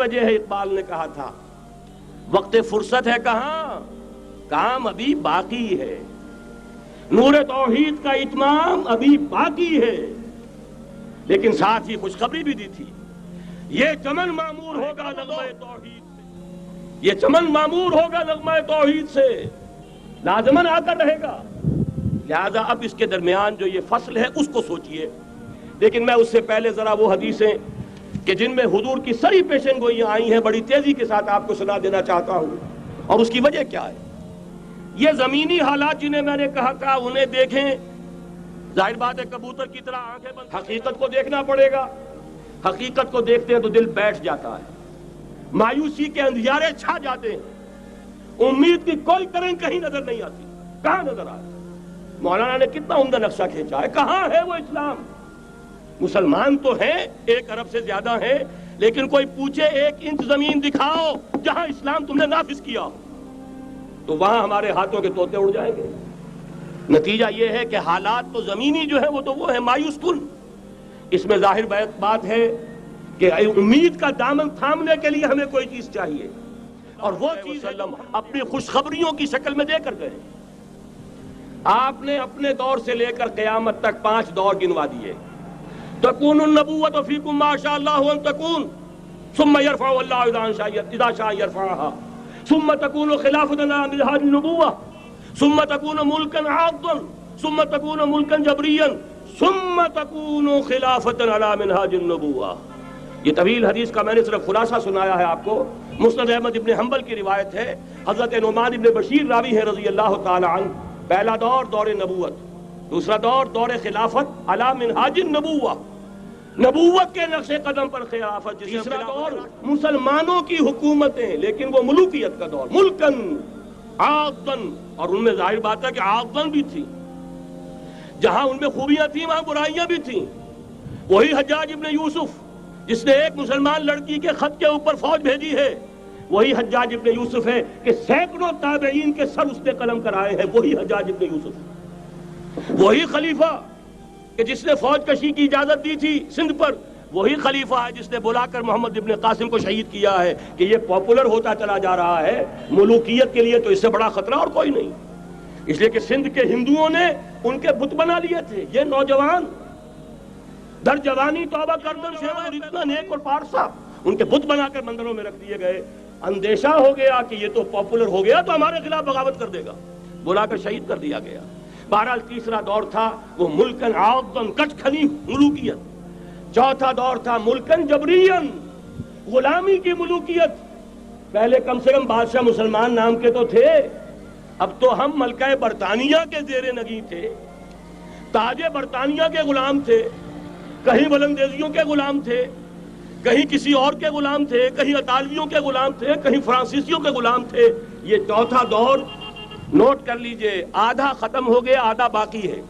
وجہ ہے اقبال نے کہا تھا وقت فرصت ہے کہاں، کام ابھی باقی ہے، نور توحید کا اتمام ابھی باقی ہے۔ لیکن ساتھ ہی خوشخبری بھی دی تھی، یہ چمن معمور ہوگا نغمہ توحید سے، یہ چمن معمور ہوگا نغمہ توحید سے، لازماً آ کر رہے گا۔ لہذا اب اس کے درمیان جو یہ فصل ہے اس کو سوچئے۔ لیکن میں اس سے پہلے ذرا وہ حدیثیں کہ جن میں حضور کی سری پیشن گوئیاں آئی ہیں بڑی تیزی کے ساتھ آپ کو سنا دینا چاہتا ہوں، اور اس کی وجہ کیا ہے۔ یہ زمینی حالات جنہیں میں نے کہا تھا انہیں دیکھیں، ظاہر بات ہے کبوتر کی طرح آنکھیں بند، حقیقت کو دیکھنا پڑے گا۔ حقیقت کو دیکھتے ہیں تو دل بیٹھ جاتا ہے، مایوسی کے اندھیارے چھا جاتے ہیں، امید کی کوئی کرن کہیں نظر نہیں آتی۔ کہاں نظر آئے؟ مولانا نے کتنا عمدہ نقشہ کھینچا ہے، کہاں ہے وہ اسلام؟ مسلمان تو ہیں، 1 ارب سے زیادہ ہیں، لیکن کوئی پوچھے 1 انچ زمین دکھاؤ جہاں اسلام تم نے نافذ کیا، تو وہاں ہمارے ہاتھوں کے طوطے اڑ جائیں گے۔ نتیجہ یہ ہے کہ حالات تو زمینی جو ہے وہ ہے مایوس کن۔ اس میں ظاہر بات ہے کہ امید کا دامن تھامنے کے لیے ہمیں کوئی چیز چاہیے، اور وہ چیز اپنی خوشخبریوں کی شکل میں دے کر گئے۔ آپ نے اپنے دور سے لے کر قیامت تک 5 دور گنوا دیے۔ تکون النبوۃ فیکم ما شاء اللہ ان تکون ثم یرفع اللہ اذا شاء یرفعها ثم تکون خلافۃ علی منہاج النبوۃ ثم تکون ملکا عاضا ثم تکون ملکا جبریا ثم تکون خلافۃ علی منہاج النبوۃ۔ یہ طویل حدیث کا میں نے صرف خلاصہ سنایا ہے آپ کو۔ مسند احمد ابن حنبل کی روایت ہے، حضرت نعمان ابن بشیر راوی ہے رضی اللہ تعالی عنہ۔ پہلا دور دور نبوت، دوسرا دور دور خلافت علی منہاج النبوۃ، نبوت کے نقش قدم پر خلافت، تیسرا دور مسلمانوں کی حکومتیں لیکن وہ ملوکیت کا دور، ملکن عاضن، اور ان میں ظاہر بات ہے کہ عاضن بھی تھی، جہاں ان میں خوبیاں تھیں وہاں برائیاں بھی تھیں۔ وہی حجاج ابن یوسف جس نے ایک مسلمان لڑکی کے خط کے اوپر فوج بھیجی ہے، وہی حجاج ابن یوسف ہے کہ سینکڑوں تابعین کے سر اس نے قلم کرائے ہیں، وہی حجاج ابن یوسف۔ وہی خلیفہ کہ جس نے فوج کشی کی اجازت دی تھی سندھ پر، وہی خلیفہ ہے جس نے بلا کر محمد ابن قاسم کو شہید کیا ہے کہ یہ پاپولر ہوتا چلا جا رہا ہے، ملوکیت کے لیے تو اس سے بڑا خطرہ اور کوئی نہیں۔ اس لیے کہ سندھ کے ہندوؤں نے ان کے بت بنا لیے تھے۔ یہ نوجوان در جوانی توبہ کردن سے اور اتنا نیک اور پارسا، ان کے بت بنا کر مندروں میں رکھ دیے گئے۔ اندیشہ ہو گیا کہ یہ تو پاپولر ہو گیا تو ہمارے خلاف بغاوت کر دے گا، بلا کر شہید کر دیا گیا۔ بہرحال تیسرا دور تھا وہ ملکن عاضن، کچ کھلی ملوکیت۔ چوتھا دور تھا ملکن جبرین، غلامی کی ملوکیت۔ پہلے کم سے کم بادشاہ مسلمان نام کے تو تھے، اب تو ہم ملکہ برطانیہ کے زیر نگیں تھے، تاج برطانیہ کے غلام تھے، کہیں بلندیزیوں کے غلام تھے، کہیں کسی اور کے غلام تھے، کہیں اطالویوں کے غلام تھے، کہیں فرانسیسیوں کے غلام تھے۔ یہ چوتھا دور نوٹ کر لیجئے، آدھا ختم ہو گیا، آدھا باقی ہے۔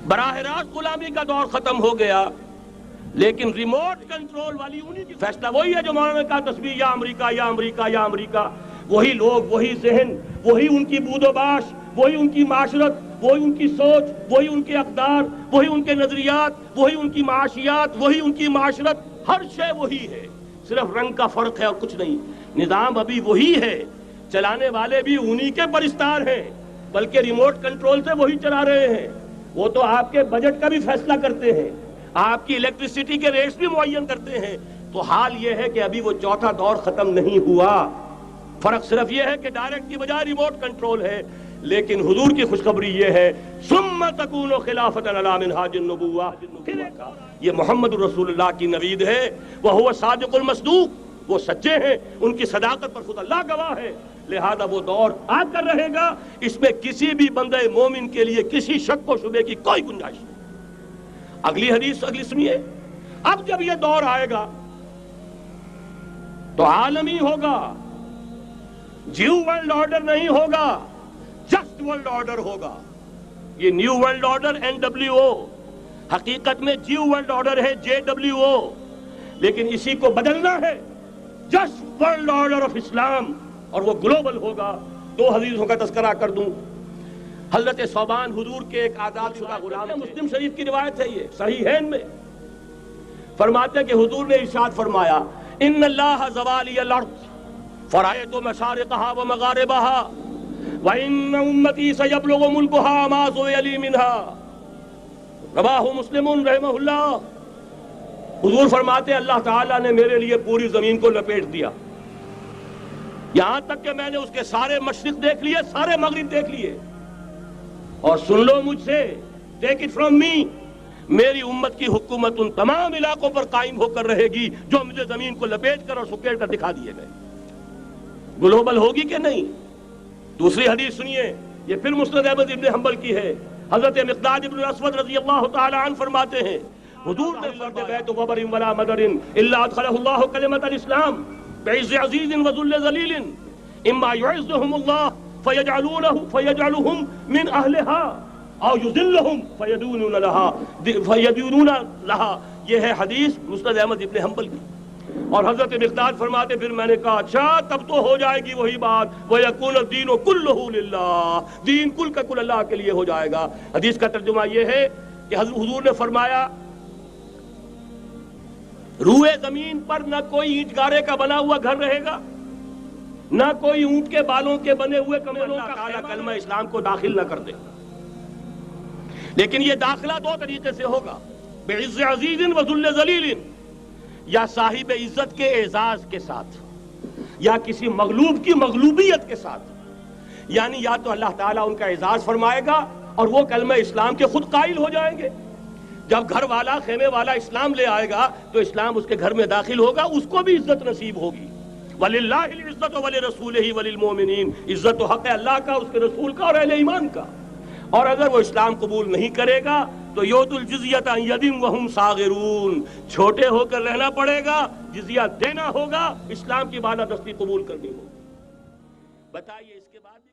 براہ راست غلامی کا دور ختم ہو گیا، لیکن ریموٹ کنٹرول والی انہی کی فیصلہ وہی ہے جو مولانا نے کہا تصویر یا امریکہ یا امریکہ یا امریکہ۔ وہی لوگ، وہی ذہن، وہی ان کی بود و باش، وہی ان کی معاشرت، وہی ان کی سوچ، وہی ان کے اقدار، وہی ان کے نظریات، وہی ان کی معاشیات، وہی ان کی معاشرت، ہر شے وہی ہے، صرف رنگ کا فرق ہے اور کچھ نہیں۔ نظام ابھی وہی ہے، چلانے والے بھی انہی کے پرستار ہیں، بلکہ ریموٹ کنٹرول سے وہی چلا رہے ہیں۔ وہ تو آپ کے بجٹ کا بھی فیصلہ کرتے ہیں، آپ کی الیکٹریسٹی کے ریٹس بھی معین کرتے ہیں۔ تو حال یہ ہے کہ ابھی وہ چوتھا دور ختم نہیں ہوا، فرق صرف یہ ہے کہ ڈائریکٹ کی بجائے ریموٹ کنٹرول ہے۔ لیکن حضور کی خوشخبری یہ ہے ثم تکون خلافۃ علی منہاج النبوۃ، یہ محمد رسول اللہ کی نوید ہے۔ وہو صادق المصدوق، وہ سچے ہیں، ان کی صداقت پر خود اللہ گواہ ہے۔ لہذا وہ دور آ کر رہے گا، اس میں کسی بھی بندہ مومن کے لیے کسی شک و شبے کی کوئی گنجائش نہیں۔ اگلی حدیث اگلی سنیے، اب جب یہ دور آئے گا تو عالمی ہوگا، جیو ورلڈ آرڈر نہیں ہوگا، جسٹ ورلڈ آرڈر ہوگا۔ یہ نیو ورلڈ آرڈر NWO، حقیقت میں جیو ورلڈ آرڈر ہے JWO، لیکن اسی کو بدلنا ہے جسٹ ورلڈ آرڈر آف اسلام، اور وہ گلوبل ہوگا۔ 2 حدیثوں کا تذکرہ کر دوں۔ حضرت ثوبان حضور کے ایک آزاد شدہ غلام، مسلم شریف کی روایت ہے، یہ صحیحین میں فرماتے ہیں کہ حضور نے ارشاد فرمایا ان اللہ زوالی الارض فرأیت مشارقها ومغاربها وان امتی سیبلغ ملکها ما زوی لی منها رواہ مسلم رحمہ اللہ۔ حضور فرماتے ہیں اللہ تعالیٰ نے میرے لیے پوری زمین کو لپیٹ دیا، یہاں تک کہ میں نے اس کے سارے مشرق دیکھ لیے، سارے مغرب دیکھ لیے، اور سن لو مجھ سے، ٹیک اٹ فرام می، میری امت کی حکومت ان تمام علاقوں پر قائم ہو کر رہے گی جو مجھے زمین کو لپیٹ کر اور سکیڑ کر دکھا دیے گئے۔ گلوبل ہوگی کہ نہیں؟ دوسری حدیث سنیے، یہ پھر مسند احمد ابن حنبل کی ہے۔ حضرت مقداد ابن الاسود رضی اللہ تعالی عنہ فرماتے ہیں حضور نے فرد بیت وبر ولا مدر الا ادخلہ اللہ کلمۃ الاسلام بعز عزیز وذل ذلیل اما يعزهم اللہ فیجعلهم من اہلها او یذلهم فیدونون لها۔ یہ ہے حدیث مسند احمد ابن حنبل کی۔ اور حضرت مقداد فرماتے پھر میں نے کہا اچھا تب تو ہو جائے گی وہی بات وَيَكُونَ الدِّينُ كُلُّهُ لِلَّهِ، دین کل کا کل اللہ کے لیے ہو جائے گا۔ حدیث کا ترجمہ یہ ہے کہ حضور نے فرمایا روئے زمین پر نہ کوئی اینٹ گارے کا بنا ہوا گھر رہے گا، نہ کوئی اونٹ کے بالوں کے بنے ہوئے کمروں کا کلمہ اسلام کو داخل نہ کر دے، لیکن یہ داخلہ دو طریقے سے ہوگا، بعز عزیز وذل ذلیل، یا صاحب عزت کے اعزاز کے ساتھ یا کسی مغلوب کی مغلوبیت کے ساتھ، یعنی یا تو اللہ تعالیٰ ان کا اعزاز فرمائے گا اور وہ کلمہ اسلام کے خود قائل ہو جائیں گے۔ جب گھر والا خیمے والا اسلام لے آئے گا تو اسلام اس کے گھر میں داخل ہوگا، اس کو بھی عزت نصیب ہوگی۔ وَلِلَّهِ الْعِزَّةُ وَلِرَسُولِهِ وَلِلْمُؤْمِنِينَ، عزت و حق ہے اللہ کا، اس کے رسول کا اور اہل ایمان کا۔ اور اگر وہ اسلام قبول نہیں کرے گا تو یؤتُ الجزیۃ عن یدٍ وَهُمْ صاغرون، چھوٹے ہو کر رہنا پڑے گا، جزیہ دینا ہوگا، اسلام کی بالادستی قبول کرنی ہوگی۔ بتائیے اس کے بعد بھی